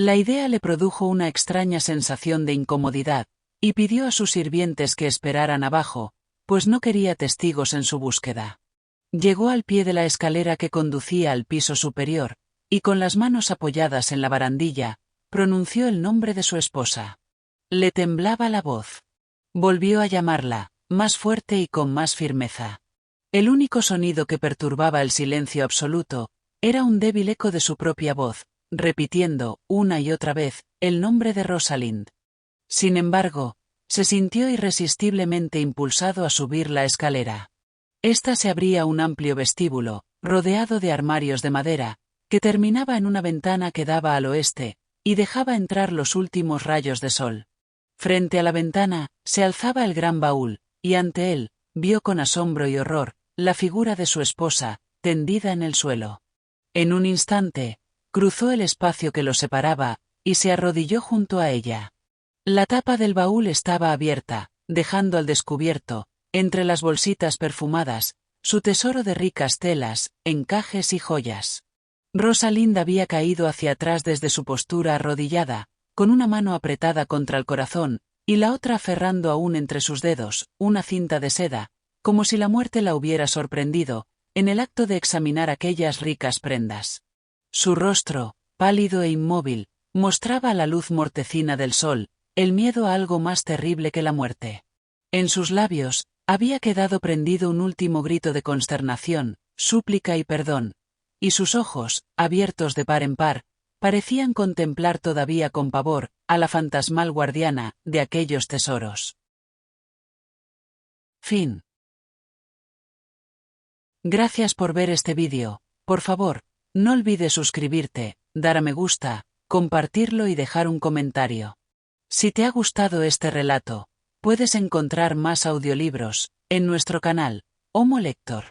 La idea le produjo una extraña sensación de incomodidad, y pidió a sus sirvientes que esperaran abajo, pues no quería testigos en su búsqueda. Llegó al pie de la escalera que conducía al piso superior, y con las manos apoyadas en la barandilla, pronunció el nombre de su esposa. Le temblaba la voz. Volvió a llamarla, más fuerte y con más firmeza. El único sonido que perturbaba el silencio absoluto, era un débil eco de su propia voz, repitiendo, una y otra vez, el nombre de Rosalind. Sin embargo, se sintió irresistiblemente impulsado a subir la escalera. Esta se abría un amplio vestíbulo, rodeado de armarios de madera, que terminaba en una ventana que daba al oeste, y dejaba entrar los últimos rayos de sol. Frente a la ventana, se alzaba el gran baúl, y ante él, vio con asombro y horror, la figura de su esposa, tendida en el suelo. En un instante, cruzó el espacio que los separaba, y se arrodilló junto a ella. La tapa del baúl estaba abierta, dejando al descubierto, entre las bolsitas perfumadas, su tesoro de ricas telas, encajes y joyas. Rosalind había caído hacia atrás desde su postura arrodillada, con una mano apretada contra el corazón, y la otra aferrando aún entre sus dedos, una cinta de seda, como si la muerte la hubiera sorprendido, en el acto de examinar aquellas ricas prendas. Su rostro, pálido e inmóvil, mostraba a la luz mortecina del sol, el miedo a algo más terrible que la muerte. En sus labios, había quedado prendido un último grito de consternación, súplica y perdón, y sus ojos, abiertos de par en par, parecían contemplar todavía con pavor a la fantasmal guardiana de aquellos tesoros. Fin. Gracias por ver este vídeo. Por favor, no olvides suscribirte, dar a me gusta, compartirlo y dejar un comentario. Si te ha gustado este relato, Puedes encontrar más audiolibros en nuestro canal, Homo Lector.